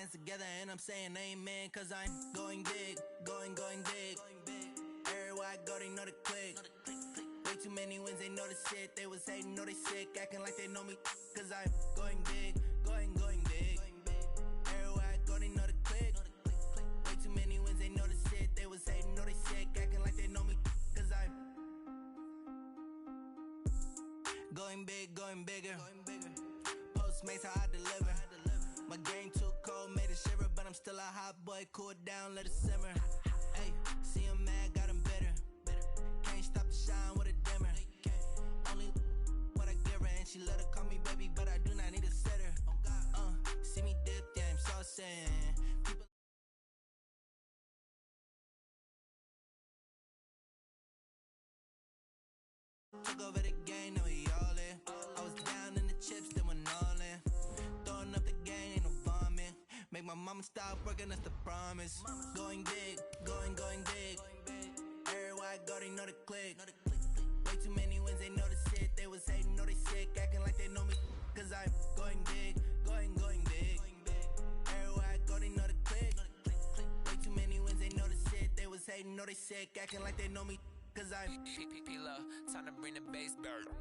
hands together and I'm saying amen, cause I'm going big, going big. Everywhere I go, they know the click. Way too many wins, they know the shit. They was hating, know they sick, acting like they know me, cause I'm going big, going big. Everywhere I go, they know the click. Way too many wins, they know the shit. They was hating, know they sick, acting like they know me, cause I'm going big, going bigger. Postmates how I deliver. My game too cold, made it shiver, but I'm still a hot boy. Cool it down, let it simmer. Hey, see him mad, got him bitter. Can't stop the shine with a dimmer. Only what I give her, and she let her call me baby, but I do not need a sitter. See me dip, yeah, I'm so sad. People took over the game, now we all in. I was down in the chips, then went all in. Throwing up the game, ain't no bombing. Make my mama stop working, that's the promise. Going big, going big. Everywhere I go, they know the click. Way too many wins, they know the shit. They was hating, know they sick, acting like they know me, cause I'm going big, going big. Everywhere I go, they know the click. Way too many wins, they know the shit. They was hating, know they sick, acting like they know me, cause I'm P-Love, time to bring the bass back.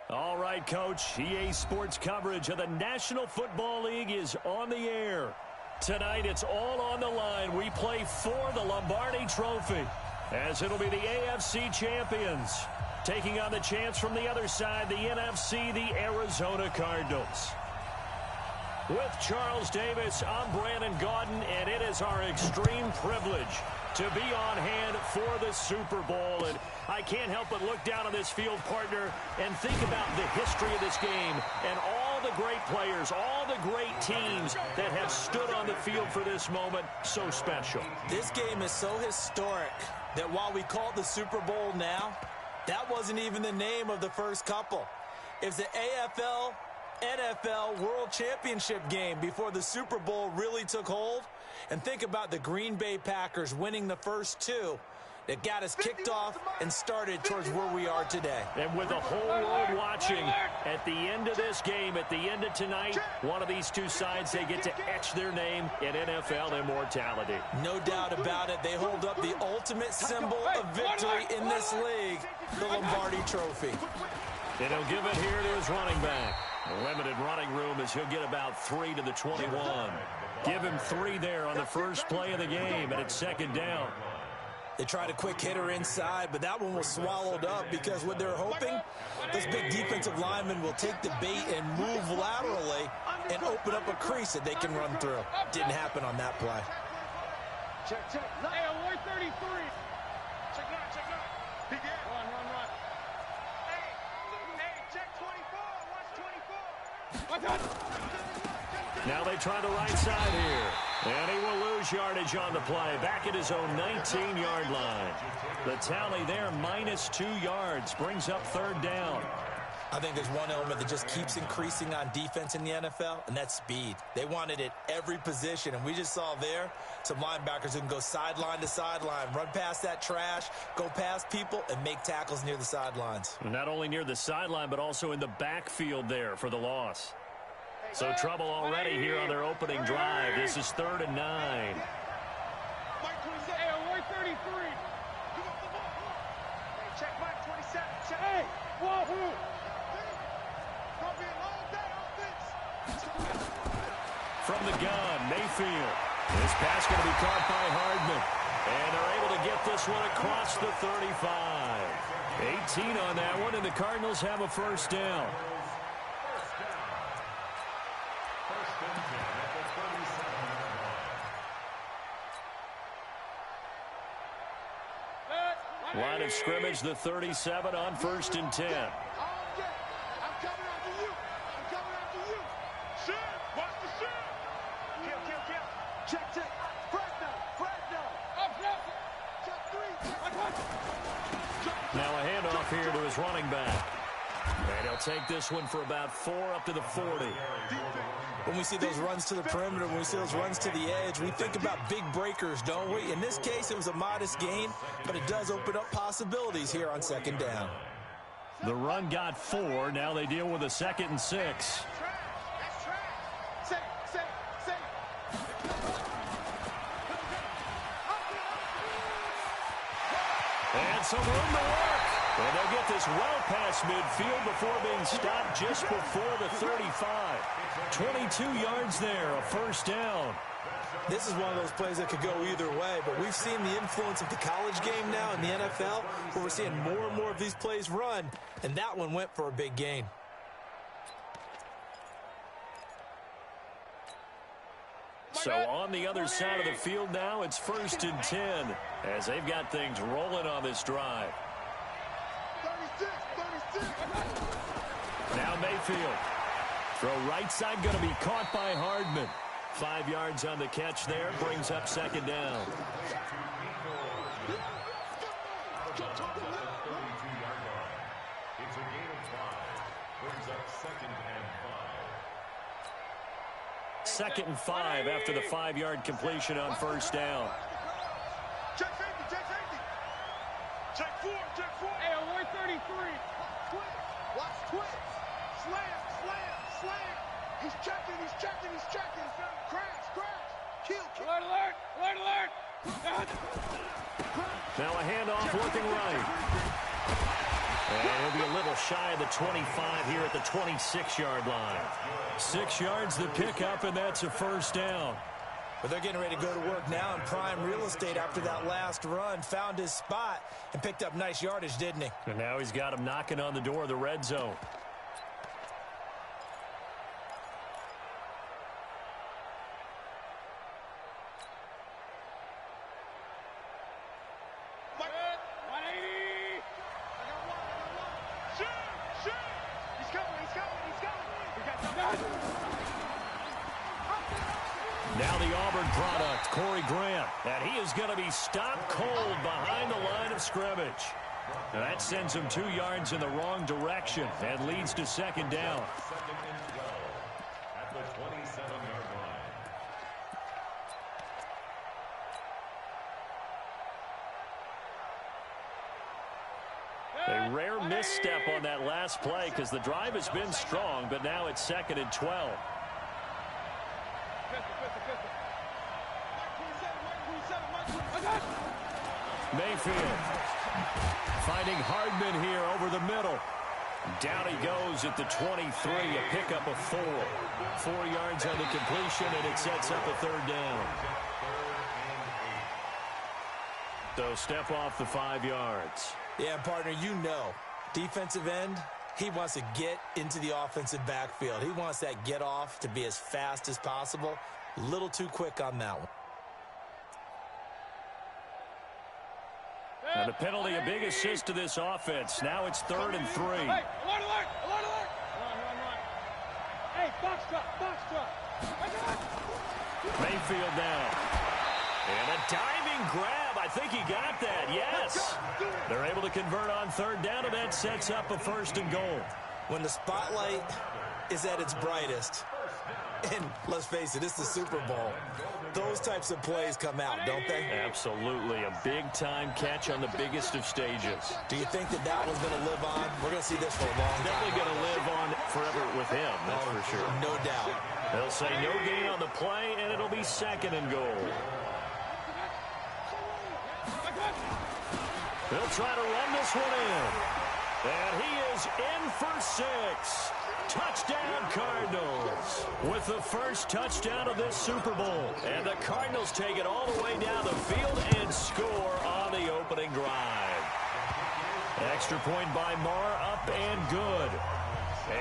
All right, Coach. EA Sports coverage of the National Football League is on the air. Tonight, it's all on the line. We play for the Lombardi Trophy, as it'll be the AFC champions taking on the chance from the other side, the NFC, the Arizona Cardinals. With Charles Davis, I'm Brandon Gaudin, and it is our extreme privilege to be on hand for the Super Bowl. And I can't help but look down on this field, partner, and think about the history of this game and all the great players, all the great teams that have stood on the field for this moment. So special. This game is so historic that while we call it the Super Bowl now, that wasn't even the name of the first couple. It's the AFL NFL World Championship game before the Super Bowl really took hold. And think about the Green Bay Packers winning the first two that got us kicked off and started towards where we are today. And with the whole world watching, at the end of this game, at the end of tonight, one of these two sides, they get to etch their name in NFL immortality. No doubt about it. They hold up the ultimate symbol of victory in this league, the Lombardi Trophy. And he'll give it here to his running back. Limited running room as he'll get about 3 to the 21. Give him 3 there on the first play of the game, and it's second down. They tried a quick hitter inside, but that one was swallowed up because what they're hoping, those big defensive linemen will take the bait and move laterally and open up a crease that they can run through. Didn't happen on that play. Check. Hey, 133. Check out. He get. Run. Hey, check 24. Watch 24. Now they try the right side here. And he will lose yardage on the play. Back at his own 19-yard line. The tally there, -2 yards. Brings up third down. I think there's one element that just keeps increasing on defense in the NFL, and that's speed. They want it at every position, and we just saw there some linebackers who can go sideline to sideline, run past that trash, go past people, and make tackles near the sidelines. Not only near the sideline, but also in the backfield there for the loss. So trouble already here on their opening drive. This is 3rd and 9. Mike 27. Hey, 133. Hey, check Mike 27. Check. Hey, wahoo. Gonna be a long day offense. From the gun, Mayfield. This pass going to be caught by Hardman. And they're able to get this one across the 35. 18 on that one, and the Cardinals have a first down. Line of scrimmage, the 37 on 1st and 10. I'm coming after you. I'm coming after you. Shoot. Watch the shoot. Kill. Check. Fresno. Up. Check 3. Now a handoff here to his running back. And he'll take this one for about 4 up to the 40. When we see those runs to the perimeter, when we see those runs to the edge, we think about big breakers, don't we? In this case, it was a modest gain, but it does open up possibilities here on 2nd down. The run got 4. Now they deal with a 2nd and 6. That's trash. Say. And some room to work. And they'll get this well past midfield before being stopped just before the 35. 22 yards there, a 1st down. This is one of those plays that could go either way, but we've seen the influence of the college game now in the NFL, where we're seeing more and more of these plays run, and that one went for a big gain. So on the other side of the field now, it's 1st and 10 as they've got things rolling on this drive. 36. Now Mayfield. Throw right side going to be caught by Hardman. 5 yards on the catch there, brings up 2nd down. It's a gain of 5. Brings up 2nd and 5. 2nd and 5 after the 5-yard completion on 1st down. Check safety. Check 4. Hey, on 133. Watch twitch. Slam. He's checking. Crash. Kill. Alert. Now a handoff looking right. And he'll be a little shy of the 25 here at the 26-yard line. 6 yards the pickup, and that's a 1st down. But they're getting ready to go to work now in prime real estate after that last run. Found his spot and picked up nice yardage, didn't he? And now he's got him knocking on the door of the red zone. Now the Auburn product, Corey Grant. And he is going to be stopped cold behind the line of scrimmage. And that sends him 2 yards in the wrong direction and leads to 2nd down. 2nd and 12 at the 27-yard line. A rare misstep on that last play because the drive has been strong, but now it's 2nd and 12. Mayfield finding Hardman here over the middle. Down he goes at the 23, a pickup of 4. 4 yards on the completion, and it sets up a 3rd down. So step off the 5 yards. Yeah, partner, you know, defensive end, he wants to get into the offensive backfield. He wants that get off to be as fast as possible. A little too quick on that one. And a penalty, a big assist to this offense. Now it's 3rd and 3. Hey, alert! Hey, box truck. Mayfield down. And a diving grab. I think he got that. Yes. They're able to convert on 3rd down, and that sets up a 1st and goal. When the spotlight is at its brightest, and let's face it, it's the Super Bowl, those types of plays come out, don't they? Absolutely. A big-time catch on the biggest of stages. Do you think that one's going to live on? We're going to see this for a long time. Definitely going to live on forever with him, that's for sure. No doubt. They'll say no gain on the play, and it'll be 2nd and goal. They'll try to run this one in. And he is in for 6. Touchdown, Cardinals. With the first touchdown of this Super Bowl. And the Cardinals take it all the way down the field and score on the opening drive. Extra point by Marr, up and good.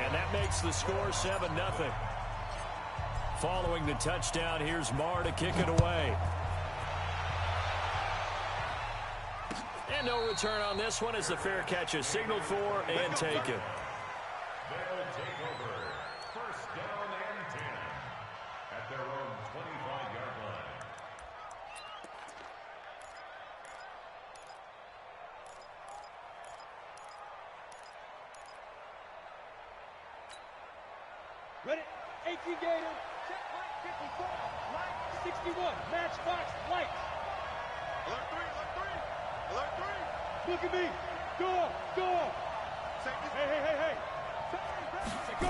And that makes the score 7-0. Following the touchdown, here's Marr to kick it away. And no return on this one as the fair catch is signaled for and taken. They'll take over. First down and 10 at their own 25-yard line. Ready? 18 Gator. Check light 54. Light 61. Matchbox light. Alert 3. Alert 3. Alert 3. Look at me. Door. Hey. Go.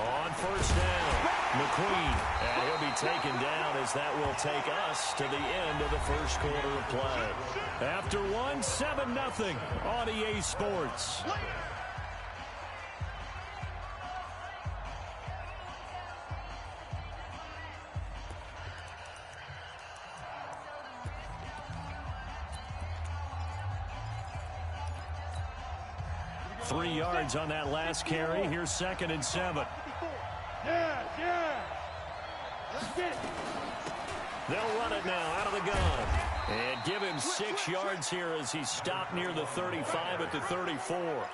On first down, McQueen. And he'll be taken down as that will take us to the end of the first quarter of play. After one, 7-0 on EA Sports. 3 yards on that last carry. Here's 2nd and 7. Yeah. Let's get it. They'll run it now out of the gun. And give him 6 yards here as he stopped near the 35 at the 34.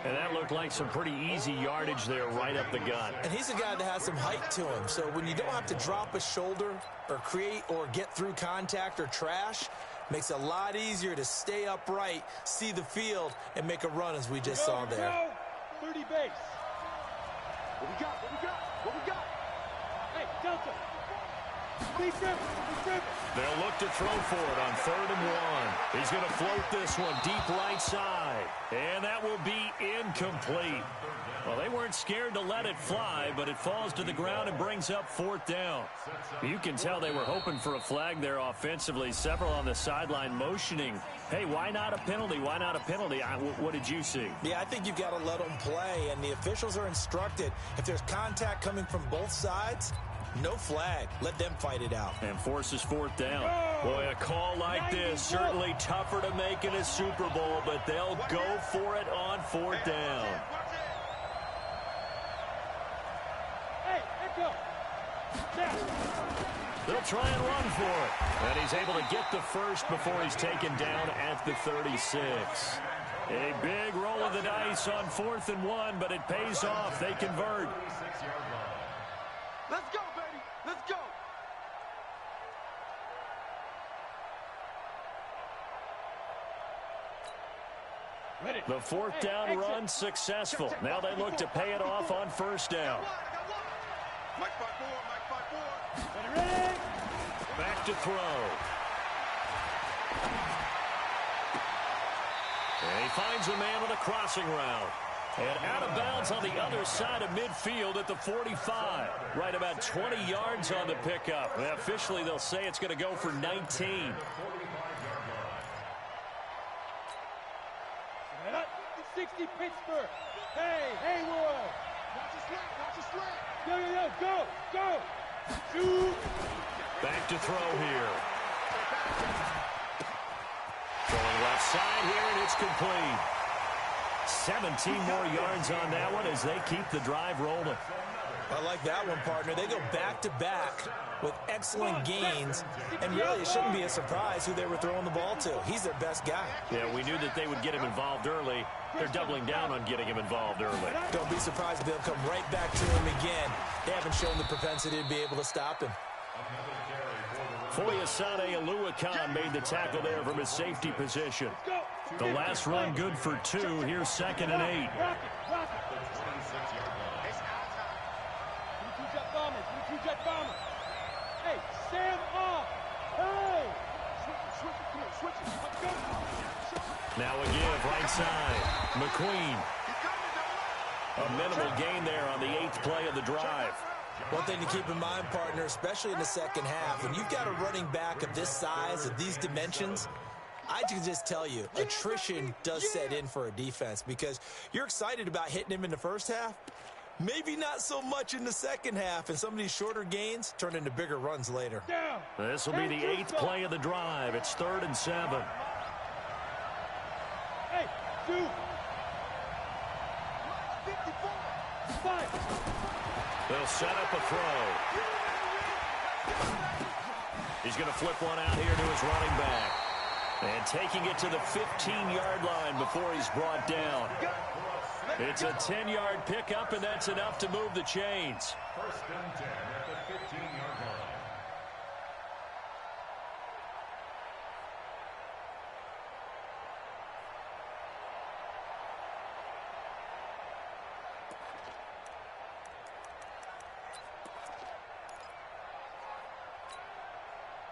And that looked like some pretty easy yardage there right up the gut. And he's a guy that has some height to him. So when you don't have to drop a shoulder or create or get through contact or trash, makes it a lot easier to stay upright, see the field, and make a run as we just saw there. 30 base. What we got? Hey, Delta. Be driven. They'll look to throw for it on 3rd and 1. He's going to float this one deep right side. And that will be incomplete. Well, they weren't scared to let it fly, but it falls to the ground and brings up 4th down. You can tell they were hoping for a flag there offensively. Several on the sideline motioning, hey, why not a penalty? Why not a penalty? What did you see? Yeah, I think you've got to let them play, and the officials are instructed. If there's contact coming from both sides, no flag. Let them fight it out. And forces 4th down. Boy, a call like this, certainly tougher to make in a Super Bowl, but they'll go for it on 4th down. They'll try and run for it. And he's able to get the first before he's taken down at the 36. A big roll of the dice on 4th and 1, but it pays off. They convert. Let's go, baby. Let's go. Ready. The 4th down run successful. Now they look to pay it off on 1st down. Mike 5-4. Ready. Back to throw. And he finds a man on a crossing route. And out of bounds on the other side of midfield at the 45. Right about 20 yards on the pickup. And officially, they'll say it's going to go for 19. 60 Pittsburgh. Hey, Haywood. Watch your slant. Go. Shoot. Back to throw here. Throwing left side here, and it's complete. 17 more yards on that one as they keep the drive rolling. I like that one, partner. They go back-to-back with excellent gains, and really it shouldn't be a surprise who they were throwing the ball to. He's their best guy. Yeah, we knew that they would get him involved early. They're doubling down on getting him involved early. Don't be surprised they'll come right back to him again. They haven't shown the propensity to be able to stop him. Foyesade Oluwakan made the tackle there from his safety position. The last run good for 2. Here's 2nd and 8. Two-jet bomber. Hey, Sam off. Hey. Switch it. Let's go. Now a give right side. McQueen. A minimal gain there on the 8th play of the drive. One thing to keep in mind, partner, especially in the second half, when you've got a running back of this size, of these dimensions, I can just tell you, attrition does set in for a defense because you're excited about hitting him in the first half. Maybe not so much in the second half, and some of these shorter gains turn into bigger runs later. This will be the 8th play of the drive. It's 3rd and 7. Hey, 2. 5. They'll set up a throw. He's going to flip one out here to his running back. And taking it to the 15-yard line before he's brought down. It's a 10-yard pickup, and that's enough to move the chains. First and 10 at the 15-yard line.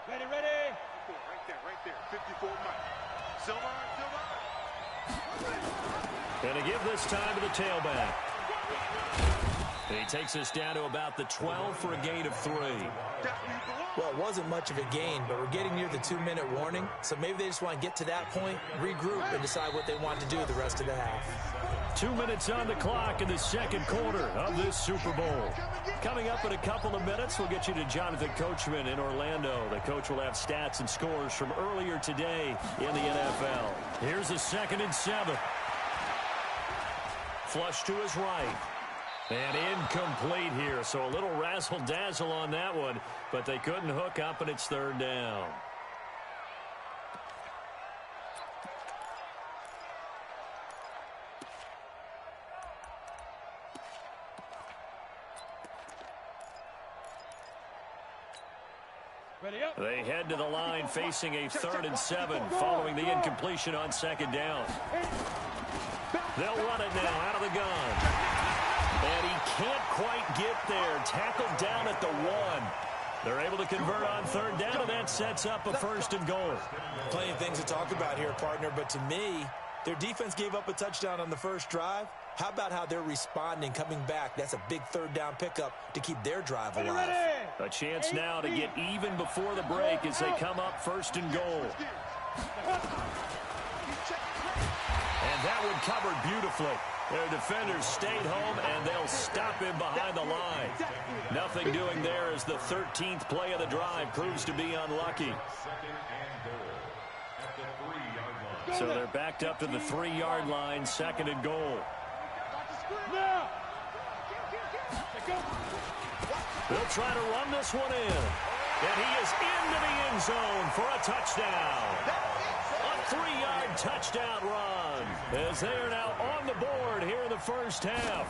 Ready, ready. Right there. 54 Mike. Silver. Going to give this time to the tailback. He takes us down to about the 12 for a gain of 3. Well, it wasn't much of a gain, but we're getting near the 2-minute warning, so maybe they just want to get to that point, regroup, and decide what they want to do the rest of the half. 2 minutes on the clock in the second quarter of this Super Bowl. Coming up in a couple of minutes, we'll get you to Jonathan Coachman in Orlando. The coach will have stats and scores from earlier today in the NFL. Here's a 2nd and 7. Flush to his right. And incomplete here, so a little razzle-dazzle on that one, but they couldn't hook up, and it's 3rd down. Ready up. They head to the line facing a 3rd and 7 following the incompletion on 2nd down. They'll run it now out of the gun. And he can't quite get there. Tackled down at the 1. They're able to convert on 3rd down, and that sets up a 1st and goal. Plenty of things to talk about here, partner, but to me, their defense gave up a touchdown on the first drive. How about how they're responding, coming back? That's a big 3rd down pickup to keep their drive alive. A chance now to get even before the break as they come up 1st and goal. And that one covered beautifully. Their defenders stayed home, and they'll stop him behind the line. Nothing doing there as the 13th play of the drive proves to be unlucky. So they're backed up to the 3-yard line, 2nd and goal. They'll try to run this one in. And he is into the end zone for a touchdown. A 3-yard touchdown run as they are now on the board here in the first half.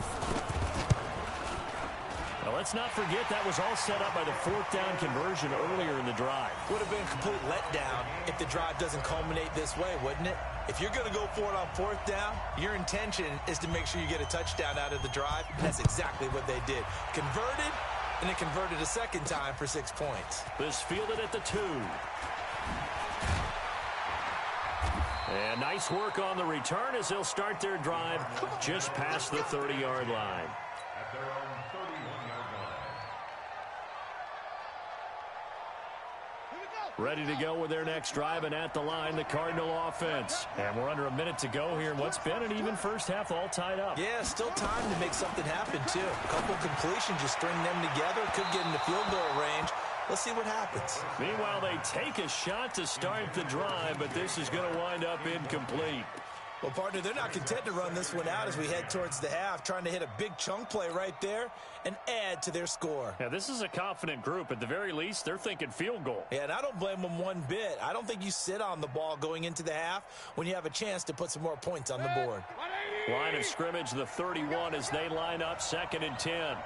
Now, let's not forget that was all set up by the 4th down conversion earlier in the drive. Would have been a complete letdown if the drive doesn't culminate this way, wouldn't it? If you're going to go for it on 4th down, your intention is to make sure you get a touchdown out of the drive. That's exactly what they did. Converted, and it converted a 2nd time for 6 points. This fielded at the 2. And nice work on the return as they'll start their drive just past the 30-yard line. At their own 31-yard line. Ready to go with their next drive, and at the line, the Cardinal offense. And we're under a minute to go here in what's been an even first half, all tied up. Yeah, still time to make something happen, too. A couple completions, just string them together. Could get into field goal range. Let's see what happens. Meanwhile, they take a shot to start the drive, but this is going to wind up incomplete. Well, partner, they're not content to run this one out as we head towards the half, trying to hit a big chunk play right there and add to their score. Yeah, this is a confident group. At the very least, they're thinking field goal. Yeah, and I don't blame them one bit. I don't think you sit on the ball going into the half when you have a chance to put some more points on the board. Line of scrimmage, the 31, as they line up 2nd and 10.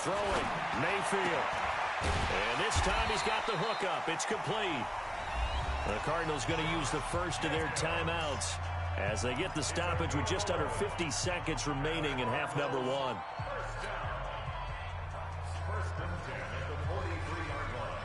Throwing, Mayfield. And this time he's got the hookup. It's complete. The Cardinals going to use the first of their timeouts as they get the stoppage with just under 50 seconds remaining in half number 1. First and 10 at the 43-yard line.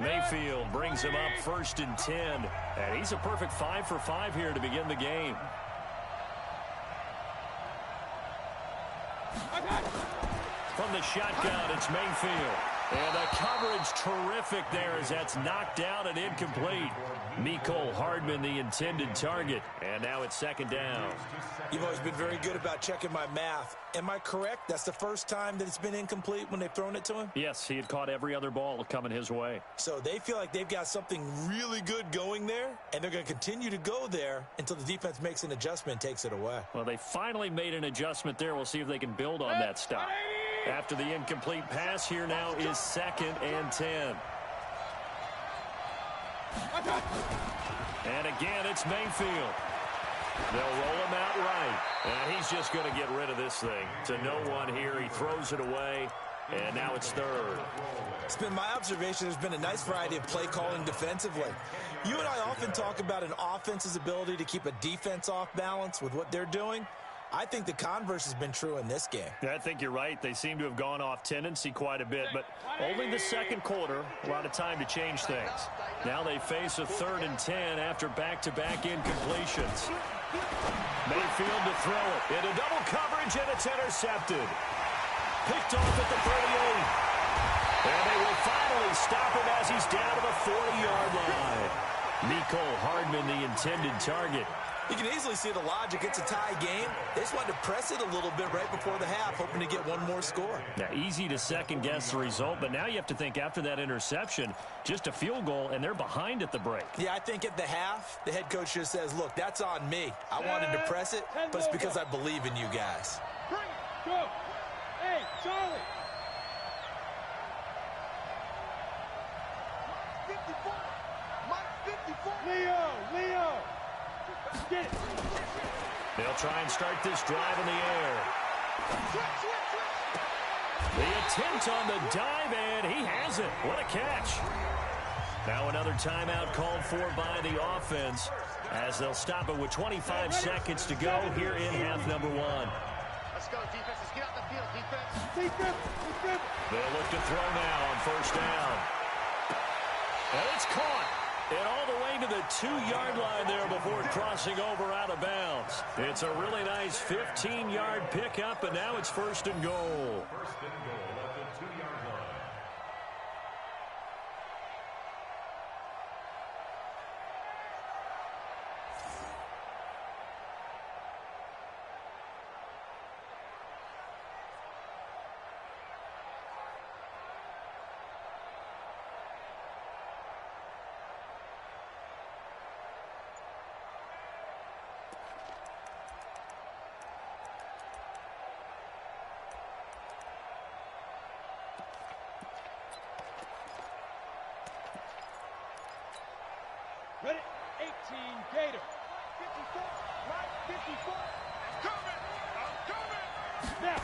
Mayfield brings him up 1st and 10. And he's a perfect 5 for 5 here to begin the game. From the shotgun, it's Mayfield. And the coverage terrific there as that's knocked down and incomplete. Mecole Hardman, the intended target. And now it's second down. You've always been very good about checking my math. Am I correct? That's the first time that it's been incomplete when they've thrown it to him? Yes, he had caught every other ball coming his way. So they feel like they've got something really good going there, and they're going to continue to go there until the defense makes an adjustment and takes it away. Well, they finally made an adjustment there. We'll see if they can build on that stop. After the incomplete pass, here now is 2nd and 10. And again, it's Mayfield. They'll roll him out right. And he's just going to get rid of this thing. To no one here. He throws it away. And now it's 3rd. It's been my observation there's been a nice variety of play calling defensively. You and I often talk about an offense's ability to keep a defense off balance with what they're doing. I think the converse has been true in this game. Yeah, I think you're right. They seem to have gone off tendency quite a bit, but only the second quarter, a lot of time to change things. Now they face a 3rd and 10 after back-to-back incompletions. Mayfield to throw it. Into double coverage, and it's intercepted. Picked off at the 38. And they will finally stop him as he's down to the 40-yard line. Mecole Hardman, the intended target. You can easily see the logic. It's a tie game. They just wanted to press it a little bit right before the half, hoping to get one more score. Now, easy to second-guess the result, but now you have to think after that interception, just a field goal, and they're behind at the break. Yeah, I think at the half, the head coach just says, look, that's on me. I wanted to press it, but it's because I believe in you guys. Bring it. Go. Hey, Charlie. 54. Mike 54. Leo. Get it. They'll try and start this drive in the air. The attempt on the dive, and he has it. What a catch. Now another timeout called for by the offense as they'll stop it with 25 seconds to go here in half number 1. Let's go, defense. Let's get out the field, defense. They'll look to throw now on 1st down. And it's caught. And all the way to the 2-yard line there before crossing over out of bounds. It's a really nice 15-yard pickup, and now it's 1st and goal. 1st and goal at the 2-yard line. Ready? 18, Gator. 54. Right, 54. I'm coming. Now.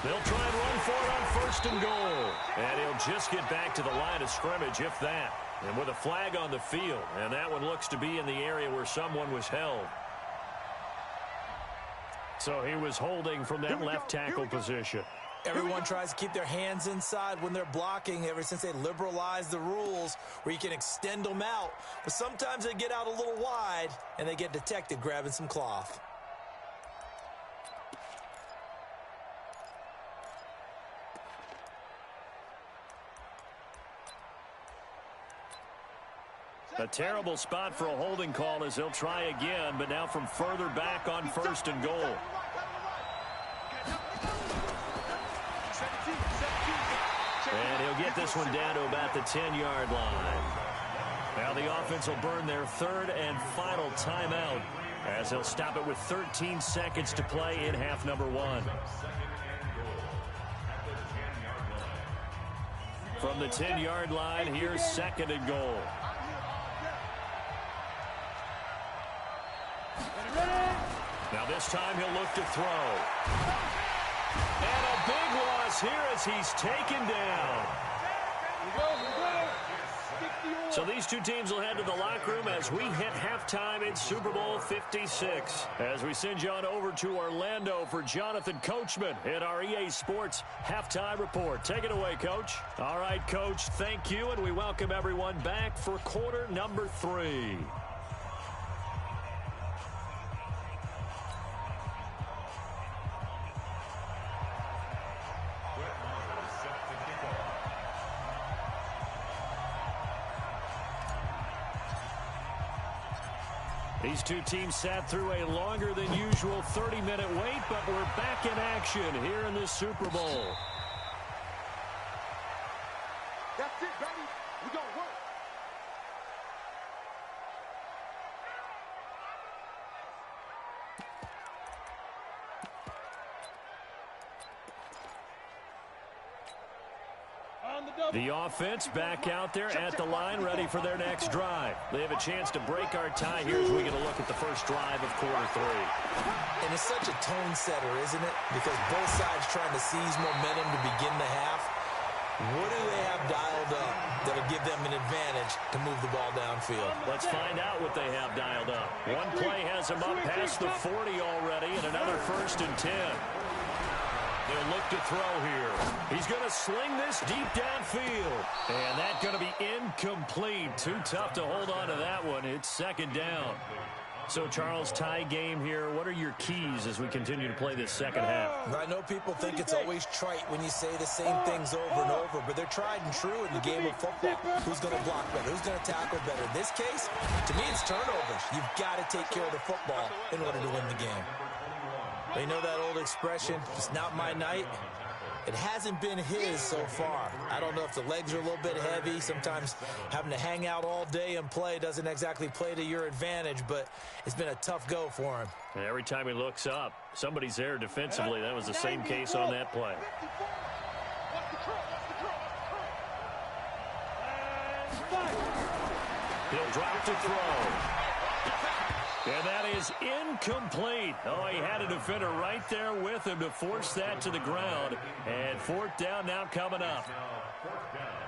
They'll try and run for it on 1st and goal. And he'll just get back to the line of scrimmage, if that. And with a flag on the field. And that one looks to be in the area where someone was held. So he was holding from that left tackle position. Everyone tries to keep their hands inside when they're blocking ever since they liberalized the rules where you can extend them out. But sometimes they get out a little wide and they get detected grabbing some cloth. A terrible spot for a holding call as they'll try again, but now from further back on 1st and goal. And he'll get this one down to about the 10-yard line. Now the offense will burn their 3rd and final timeout as they'll stop it with 13 seconds to play in half number 1. From the 10-yard line, here's 2nd and goal. Now this time he'll look to throw. And a big loss here as he's taken down. So these two teams will head to the locker room as we hit halftime in Super Bowl 56. As we send you on over to Orlando for Jonathan Coachman in our EA Sports Halftime Report. Take it away, Coach. All right, Coach, thank you, and we welcome everyone back for quarter number 3. These two teams sat through a longer than usual 30-minute wait, but we're back in action here in this Super Bowl. That's it, baby. We gonna work. The offense back out there at the line, ready for their next drive. They have a chance to break our tie here as we get a look at the first drive of quarter 3. And it's such a tone setter, isn't it? Because both sides trying to seize momentum to begin the half. What do they have dialed up that'll give them an advantage to move the ball downfield? Let's find out what they have dialed up. One play has them up past the 40 already, and another 1st and 10. They'll look to throw here. He's going to sling this deep downfield. And that's going to be incomplete. Too tough to hold on to that one. It's 2nd down. So, Charles, tie game here. What are your keys as we continue to play this second half? I know people think it's always trite when you say the same things over and over, but they're tried and true in the game of football. Who's going to block better? Who's going to tackle better? In this case, to me, it's turnovers. You've got to take care of the football in order to win the game. They know that old expression, it's not my night. It hasn't been his so far. I don't know if the legs are a little bit heavy. Sometimes having to hang out all day and play doesn't exactly play to your advantage, but it's been a tough go for him. And every time he looks up, somebody's there defensively. That was the same case on that play. He'll drop to throw. And that is incomplete. Oh, he had a defender right there with him to force that to the ground. And 4th down now coming up.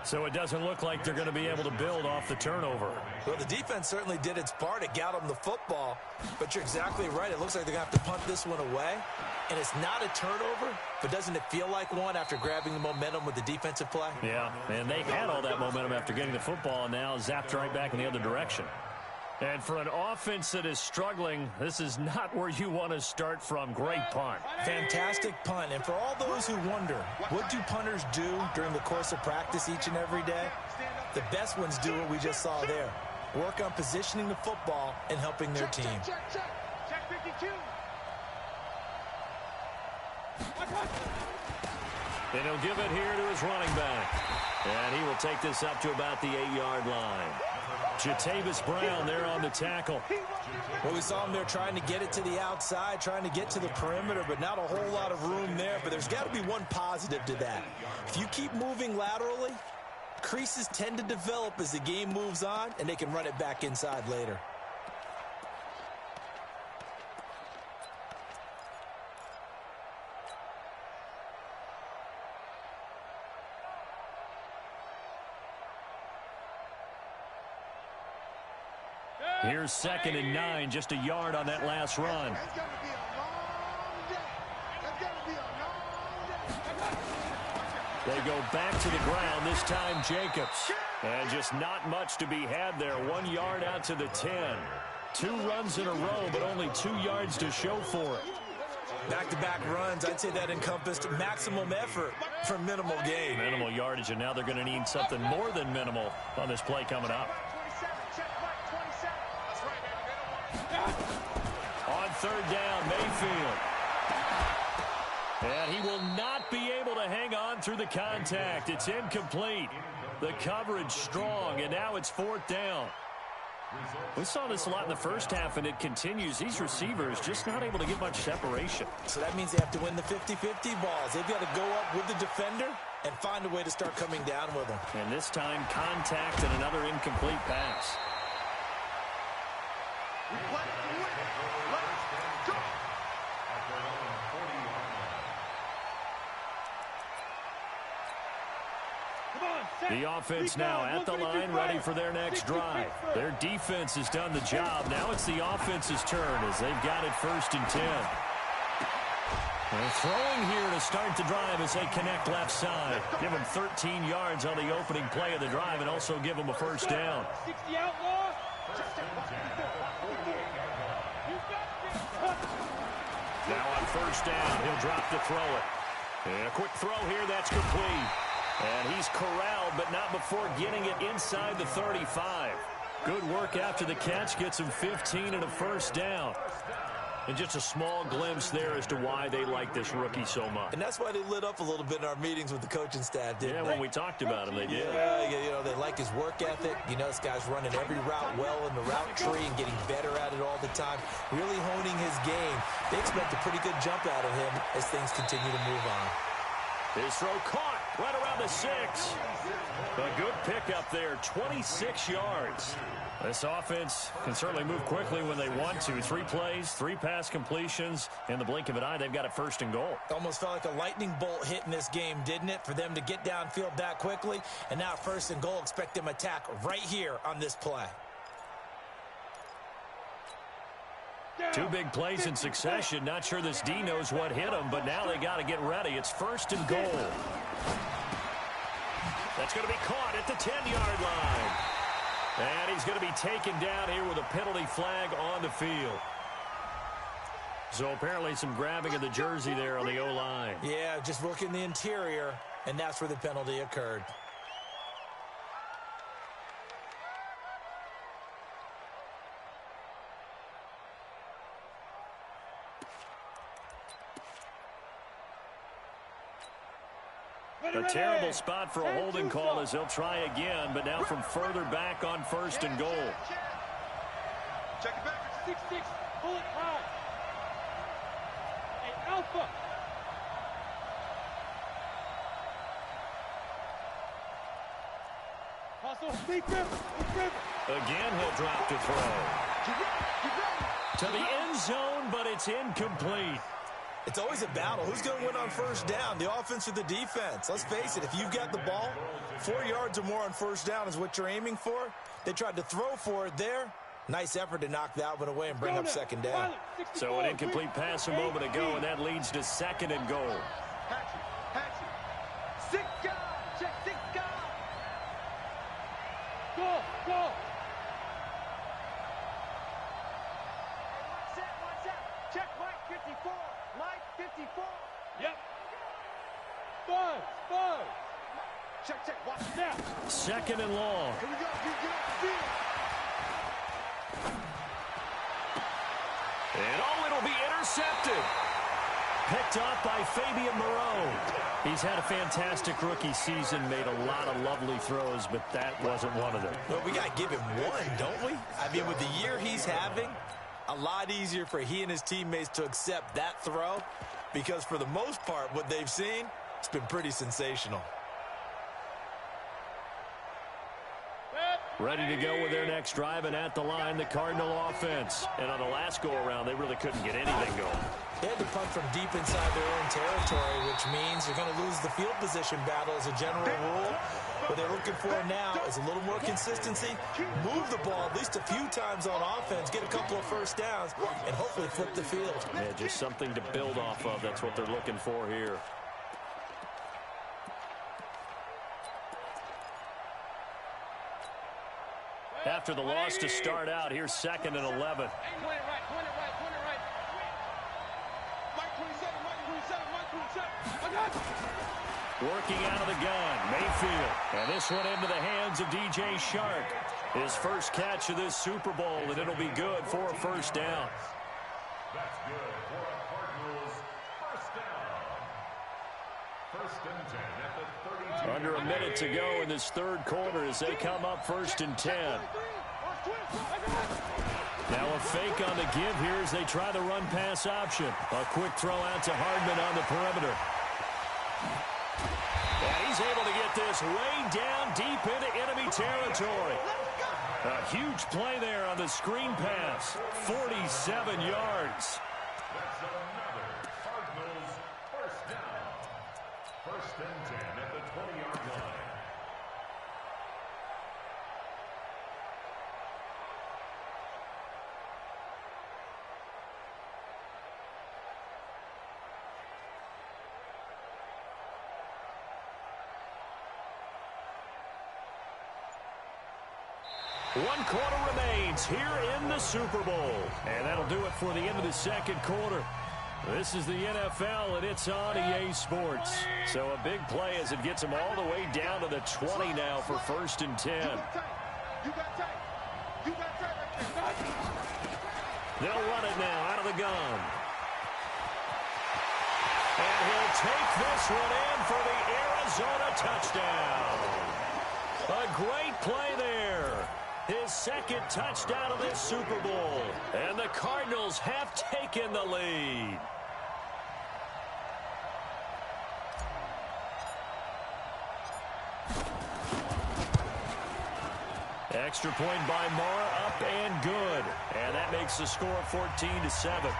So it doesn't look like they're going to be able to build off the turnover. Well, the defense certainly did its part. It got them the football. But you're exactly right. It looks like they're going to have to punt this one away. And it's not a turnover, but doesn't it feel like one after grabbing the momentum with the defensive play? Yeah, and they had all that momentum after getting the football and now zapped right back in the other direction. And for an offense that is struggling, this is not where you want to start from. Great punt. Fantastic punt. And for all those who wonder, what do punters do during the course of practice each and every day? The best ones do what we just saw there. Work on positioning the football and helping their team. Check 52. And he'll give it here to his running back. And he will take this up to about the 8-yard line. Jatavis Brown there on the tackle. Well, we saw him there trying to get it to the outside, trying to get to the perimeter, but not a whole lot of room there. But there's got to be one positive to that. If you keep moving laterally, creases tend to develop as the game moves on, and they can run it back inside later. Here's 2nd and 9, just a yard on that last run. It's gonna be a long day. It's gonna be a long day. They go back to the ground, this time Jacobs. And just not much to be had there. 1 yard out to the 10. 2 runs in a row, but only 2 yards to show for it. Back-to-back runs, I'd say that encompassed maximum effort for minimal gain. Minimal yardage, and now they're going to need something more than minimal on this play coming up. On 3rd down, Mayfield. And he will not be able to hang on through the contact. It's incomplete. The coverage strong, and now it's 4th down. We saw this a lot in the first half, and it continues. These receivers just not able to get much separation. So that means they have to win the 50-50 balls. They've got to go up with the defender and find a way to start coming down with them. And this time, contact and another incomplete pass. The offense now at the line, ready for their next drive. Their defense has done the job. Now it's the offense's turn as they've got it 1st and 10. And throwing here to start the drive as they connect left side. Give them 13 yards on the opening play of the drive and also give them a 1st down. 60 outlaw. Now on 1st down, he'll drop to throw it. And a quick throw here, that's complete. And he's corralled, but not before getting it inside the 35. Good work after the catch. Gets him 15 and a first down. And just a small glimpse there as to why they like this rookie so much. And that's why they lit up a little bit in our meetings with the coaching staff, didn't they? When we talked about him, they did. Yeah, you know, they like his work ethic. You know, this guy's running every route well in the route tree and getting better at it all the time, really honing his game. They expect a pretty good jump out of him as things continue to move on. His throw caught right around the 6. A good pickup there, 26 yards. This offense can certainly move quickly when they want to. 3 plays, 3 pass completions. In the blink of an eye, they've got it first and goal. Almost felt like a lightning bolt hit in this game, didn't it? For them to get downfield that quickly. And now first and goal, expect them to attack right here on this play. 2 big plays in succession. Not sure this D knows what hit him, but now they got to get ready. It's first and goal. That's going to be caught at the 10-yard line. And he's going to be taken down here with a penalty flag on the field. So apparently some grabbing of the jersey there on the O-line. Yeah, just working the interior, and that's where the penalty occurred. A terrible spot for a holding call as they'll try again, but now from further back on first and goal. Check it back. 6-6. Pull it high. Hey, Alpha. Also, deep river. Again, he'll drop to throw. To the end zone, but it's incomplete. It's always a battle. Who's going to win on first down, the offense or the defense? Let's face it, if you've got the ball, 4 yards or more on first down is what you're aiming for. They tried to throw for it there. Nice effort to knock that one away and bring up second down. So an incomplete pass a moment ago, and that leads to second and goal. Hatchet. 6 guys. Check 6 guys. Go. Watch out. Check Mike 54. Mike 54. Yep. Buzz. Check. Watch now. Second and long. Here we go. Get off the field. And it'll be intercepted. Picked off by Fabian Moreau. He's had a fantastic rookie season, made a lot of lovely throws, but that wasn't one of them. Well, we got to give him one, don't we? I mean, with the year he's having, a lot easier for he and his teammates to accept that throw because for the most part, what they've seen, it's been pretty sensational. Ready to go with their next drive, and at the line, the Cardinal offense. And on the last go-around, they really couldn't get anything going. They had to punt from deep inside their own territory, which means you're going to lose the field position battle as a general rule. What they're looking for now is a little more consistency, move the ball at least a few times on offense, get a couple of first downs, and hopefully flip the field. Yeah, just something to build off of. That's what they're looking for here. After the loss to start out, here's second and 11. Point it right. Mike 27. I got it. Working out of the gun, Mayfield. And this one into the hands of DJ Shark. His first catch of this Super Bowl, and it'll be good for a first down. That's good for a Cardinals first down. First and 10 at the 32. Under a minute to go in this third quarter as they come up first and 10. Now a fake on the give here as they try the run-pass option. A quick throw out to Hardman on the perimeter. And he's able to get this way down deep into enemy territory. A huge play there on the screen pass. 47 yards. That's another Cardinals first down. First and 10 at the 20-yard line. One quarter remains here in the Super Bowl. And that'll do it for the end of the second quarter. This is the NFL, and it's on EA Sports. So a big play as it gets them all the way down to the 20 now for first and 10. You got tight. They'll run it now out of the gun. And he'll take this one in for the Arizona touchdown. A great play there. His second touchdown of this Super Bowl. And the Cardinals have taken the lead. Extra point by Marr, up and good. And that makes the score 14-7.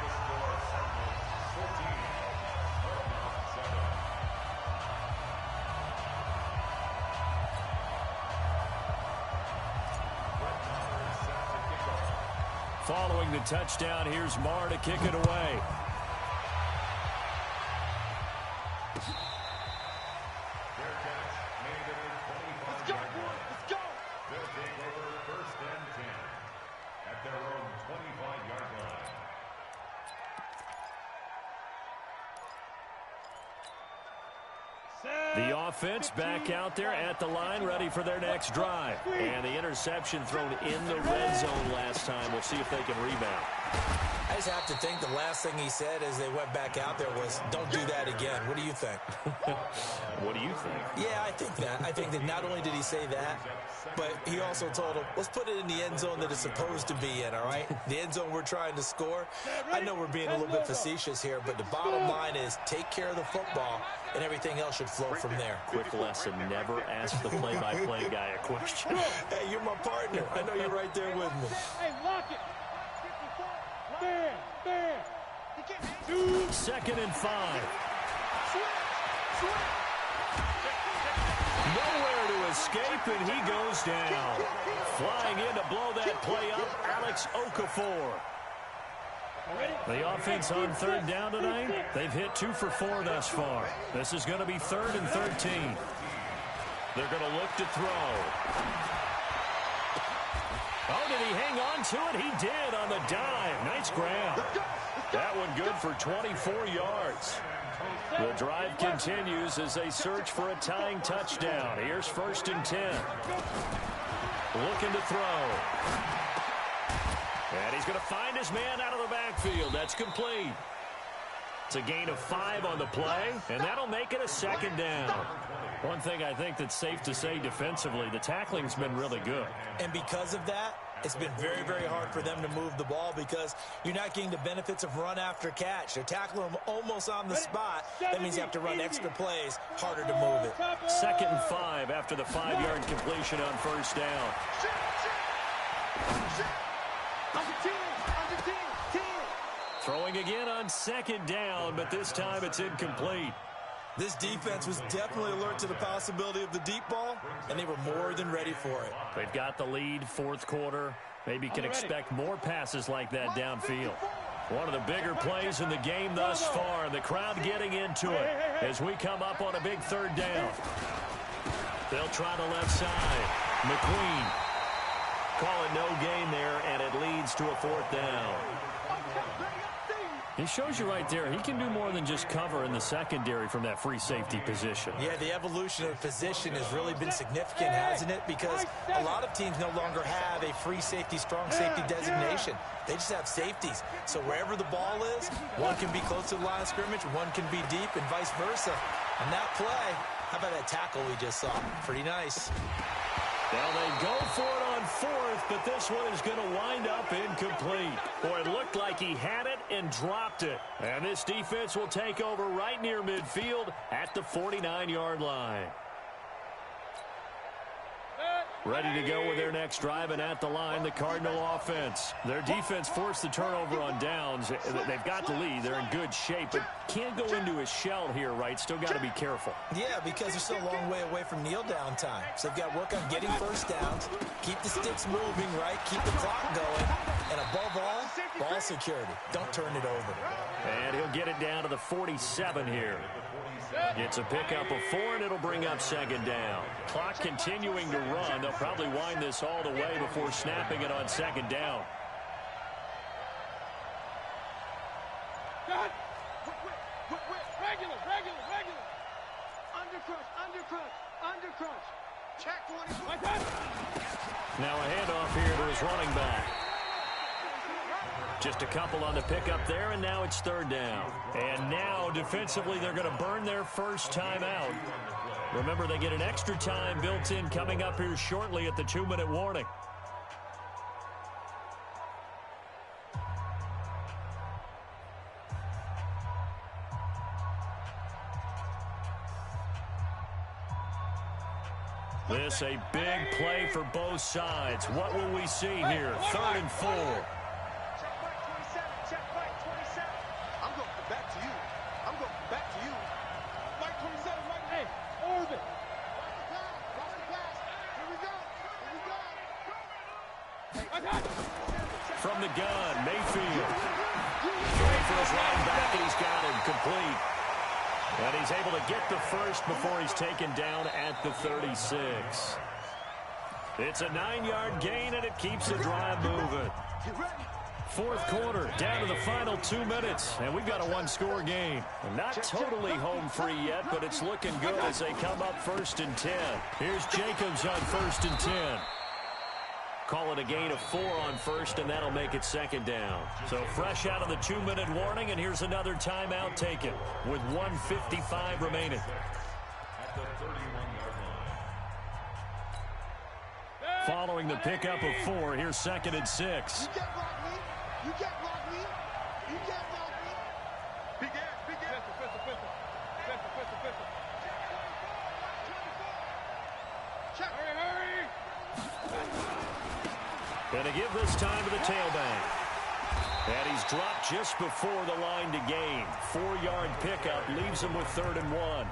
Following the touchdown, here's Marr to kick it away. Let's go, boys. Let's go. They'll take over 1st and 10 at their own 25-yard line. The offense back out there at the line, ready for their next drive. And the interception thrown in the red zone last time. We'll see if they can rebound. I just have to think the last thing he said as they went back out there was, don't do that again. What do you think? What do you think? Yeah, I think that. I think that not only did he say that, but he also told him, let's put it in the end zone that it's supposed to be in, all right? The end zone we're trying to score. I know we're being a little bit facetious here, but the bottom line is take care of the football, and everything else should flow from there. Quick lesson, never ask the play-by-play guy a question. Hey, you're my partner. I know you're right there with me. Hey, lock it. There. 2nd and 5. Nowhere to escape, and he goes down. Flying in to blow that play up, Alex Okafor. The offense on 3rd down tonight, they've hit 2 for 4 thus far. This is going to be 3rd and 13. They're going to look to throw. Oh, did he hang on to it? He did on the dive. Nice grab. That one good for 24 yards. The drive continues as they search for a tying touchdown. Here's 1st and 10. Looking to throw. And he's going to find his man out of the backfield. That's complete. It's a gain of 5 on the play, and that'll make it a 2nd down. One thing I think that's safe to say defensively, the tackling's been really good. And because of that, it's been very, very hard for them to move the ball because you're not getting the benefits of run after catch. They're tackling them almost on the spot. That means you have to run extra plays, harder to move it. 2nd and 5 after the 5-yard completion on 1st down. Throwing again on 2nd down, but this time it's incomplete. This defense was definitely alert to the possibility of the deep ball, and they were more than ready for it. They've got the lead, 4th quarter. Maybe can expect more passes like that downfield. One of the bigger plays in the game thus far. The crowd getting into it as we come up on a big 3rd down. They'll try the left side. McQueen calling no gain there, and it leads to a 4th down. He shows you right there, he can do more than just cover in the secondary from that free safety position. Yeah, the evolution of position has really been significant, hasn't it? Because a lot of teams no longer have a free safety, strong safety designation. They just have safeties. So wherever the ball is, one can be close to the line of scrimmage, one can be deep, and vice versa. On that play, how about that tackle we just saw? Pretty nice. Well, they go for it on 4th, but this one is going to wind up incomplete. Boy, it looked like he had it and dropped it. And this defense will take over right near midfield at the 49-yard line. Ready to go with their next drive, and at the line, the Cardinal offense. Their defense forced the turnover on downs. They've got the lead. They're in good shape, but can't go into a shell here, right? Still got to be careful. Yeah, because they're still a long way away from kneel down time. So they've got to work on getting 1st downs, keep the sticks moving, right? Keep the clock going, and above all, ball security. Don't turn it over. And he'll get it down to the 47 here. It's a pickup of 4, and it'll bring up 2nd down. Clock continuing to run. They'll probably wind this all the way before snapping it on 2nd down. Regular. Undercrunch. Check 24. Like that. Now a handoff here to his running back. Just a couple on the pickup there, and now it's third down. And now, defensively, they're going to burn their first timeout. Remember, they get an extra time built in coming up here shortly at the 2-minute warning. This a big play for both sides. What will we see here? 3rd and 4. Check Mike 27. Check Mike 27. I'm going back to you. I'm going back to you. Mike 27, Mike. Hey, Orbit. Watch the pass. Here we go. Here we go. I got it. From the gun, Mayfield. Going for his line back, and he's got him complete. And he's able to get the first before he's taken down at the 36. It's a 9-yard gain, and it keeps the drive moving. Fourth quarter, down to the final 2 minutes, and we've got a one-score game. Not totally home free yet, but it's looking good as they come up 1st and 10. Here's Jacobs on 1st and 10. Call it a gain of 4 on first, and that'll make it 2nd down. So fresh out of the 2-minute warning, and here's another timeout taken with 1:55 remaining. At the 31-yard line. Following the pickup of 4, here's 2nd and 6. You can't block me. You can't block me. You can't block me. Big ass, big ass. Pistol. Check. Hurry. Going to give this time to the tailback. And he's dropped just before the line to gain. 4-yard pickup leaves him with 3rd and 1.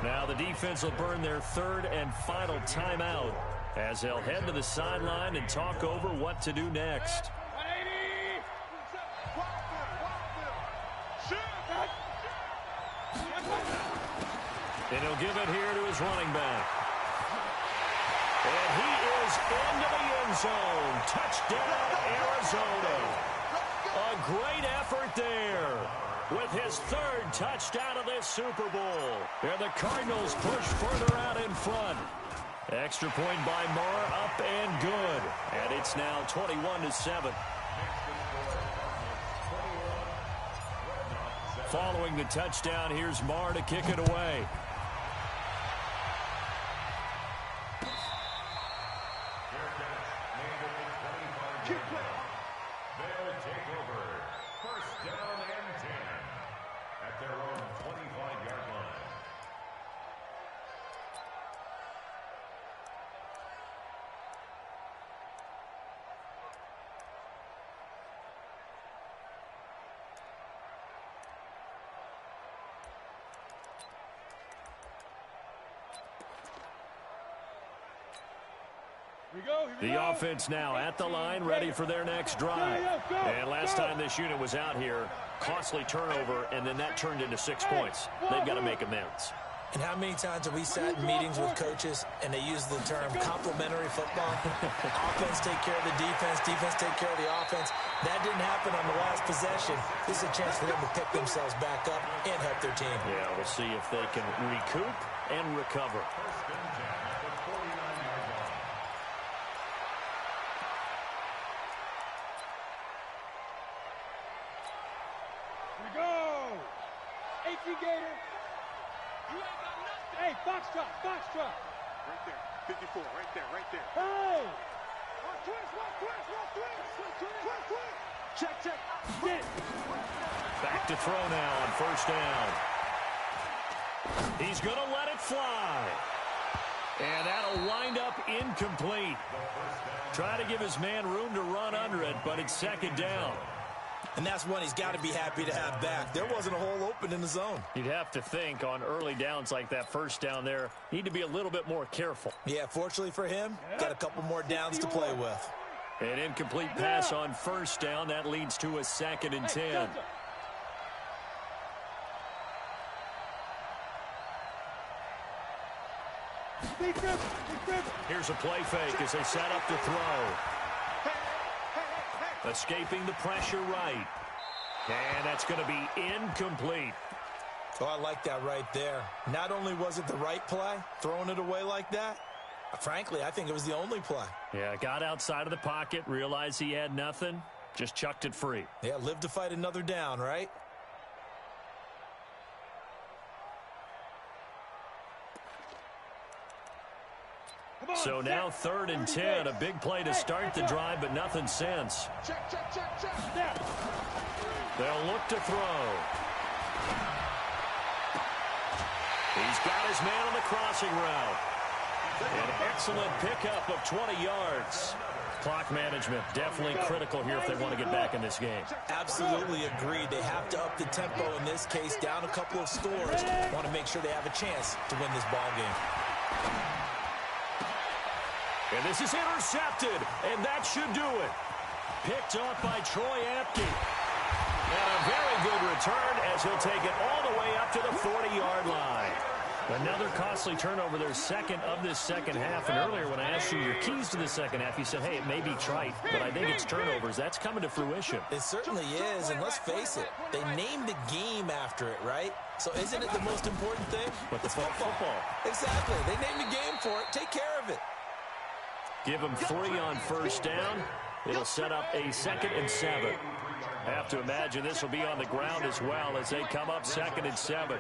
Now the defense will burn their 3rd and final timeout as they'll head to the sideline and talk over what to do next. 180. And he'll give it here to his running back. And he is into the end zone. Touchdown, Arizona. A great effort there with his 3rd touchdown of this Super Bowl. And the Cardinals push further out in front. Extra point by Marr, up and good. And it's now 21-7. Following the touchdown, here's Marr to kick it away. They'll take over 1st down and 10 at their own 25-yard line. The offense now at the line, ready for their next drive. And last time this unit was out here, costly turnover, and then that turned into 6 points. They've got to make amends. And how many times have we sat in meetings with coaches and they use the term complementary football? Offense take care of the defense, defense take care of the offense. That didn't happen on the last possession. This is a chance for them to pick themselves back up and help their team. Yeah, we'll see if they can recoup and recover. 1st and 10 at the 49-yard line. We go. 18 Gator. You ain't got nothing. Hey, Foxtrot. Right there. 54. Right there. Hey. Twist. Check. Get. Back to throw now on 1st down. He's going to let it fly. And that'll wind up incomplete. Try to give his man room to run under it, but it's 2nd down. And that's one he's got to be happy to have back. There wasn't a hole open in the zone. You'd have to think on early downs like that 1st down there, need to be a little bit more careful. Yeah, fortunately for him, got a couple more downs to play with. An incomplete pass on 1st down. That leads to a 2nd and 10. Here's a play fake as they set up to throw. Escaping the pressure right. And that's going to be incomplete. Oh, I like that right there. Not only was it the right play, throwing it away like that, frankly, I think it was the only play. Yeah, got outside of the pocket, realized he had nothing, Just chucked it free. Yeah, live to fight another down, right? So now 3rd and 10. A big play to start the drive, but nothing since. They'll look to throw. He's got his man on the crossing route. An excellent pickup of 20 yards. Clock management definitely critical here if they want to get back in this game. Absolutely agreed. They have to up the tempo in this case, down a couple of scores. Want to make sure they have a chance to win this ball game. And this is intercepted, and that should do it. Picked up by Troy Apke. And a very good return as he'll take it all the way up to the 40-yard line. Another costly turnover, their second of this second half. And earlier when I asked you your keys to the second half, you said, hey, it may be trite, but I think it's turnovers. That's coming to fruition. It certainly is, and let's face it, they named the game after it, right? So isn't it the most important thing? But the football. Exactly. They named the game for it. Take care of it. Give them 3 on first down. It'll set up a 2nd and 7. Have to imagine this will be on the ground as well as they come up 2nd and 7.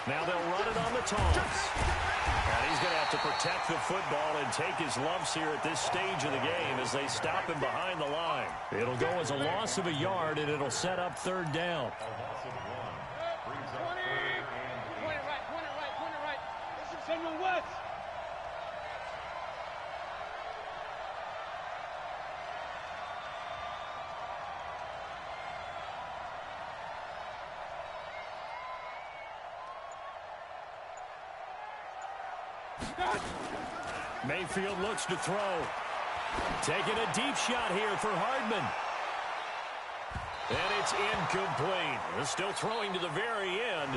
Now they'll run it on the toss. And he's going to have to protect the football and take his lumps here at this stage of the game as they stop him behind the line. It'll go as a loss of a yard, and it'll set up 3rd down. West. Mayfield looks to throw. Taking a deep shot here for Hardman. And it's incomplete. They're still throwing to the very end.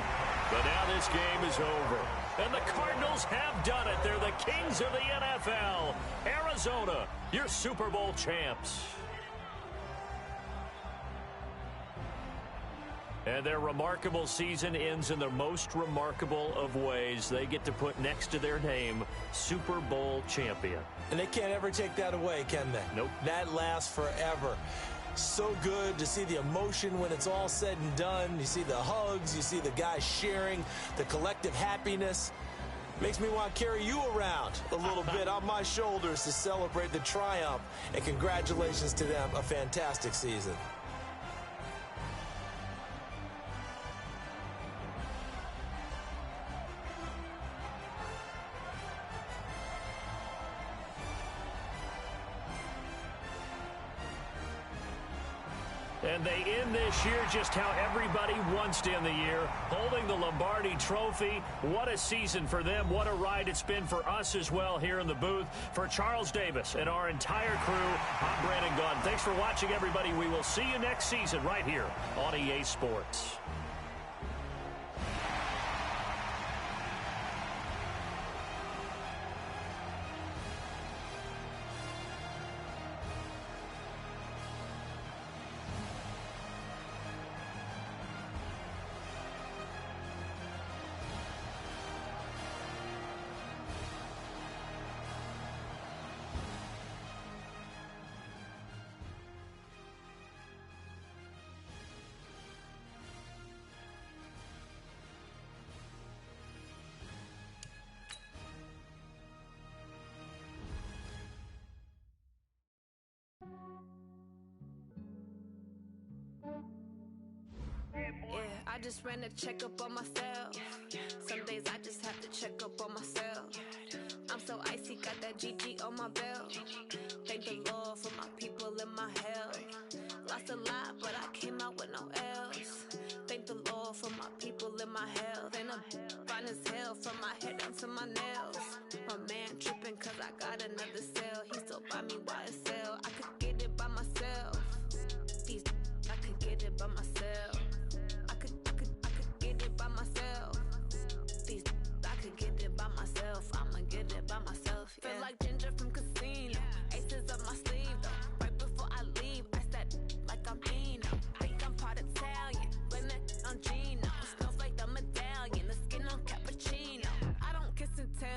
But now this game is over. And the Cardinals have done it. They're the kings of the NFL. Arizona, your Super Bowl champs. And their remarkable season ends in the most remarkable of ways. They get to put next to their name, Super Bowl champion. And they can't ever take that away, can they? Nope. That lasts forever. So good to see the emotion when it's all said and done. You see the hugs, you see the guys sharing, the collective happiness. Makes me want to carry you around a little bit on my shoulders to celebrate the triumph. And congratulations to them, a fantastic season. And they end this year just how everybody wants to end the year, holding the Lombardi Trophy. What a season for them. What a ride it's been for us as well here in the booth. For Charles Davis and our entire crew, I'm Brandon Gaudin. Thanks for watching, everybody. We will see you next season right here on EA Sports. I just ran a checkup on myself. Some days I just have to check up on myself. I'm so icy, got that GG on my belt. Thank the Lord for my people and my health. Lost a lot, but I came out with no else. Thank the Lord for my people and my health. And I'm fine as hell from my head down to my nails. My man tripping cause I got another cell. He still buy me YSL. I could get it by myself. I could get it by myself. I could get it by myself. I could get it by myself. I'ma get it by myself. Yeah. Feel like Ginger from Casino. Aces up my sleeve though. Right before I leave, I said like I'm Dino. Think I'm part Italian. Blame it on Gino. Snowflake the medallion. The skin on cappuccino. I don't kiss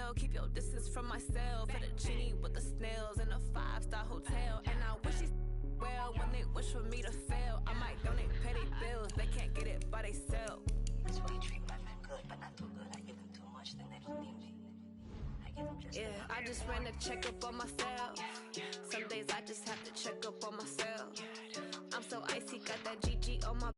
tell. Keep your distance from myself. For the genie with the snails in a 5-star hotel. And I wish these well when they wish for me to fail. I might donate, pay their bills. They can't get it by themselves. That's why you treat my men good, but not too good. I give them too much, then they don't need me. I give them just I just ran a checkup on myself. Some days I just have to check up on myself. I'm so icy, got that GG on my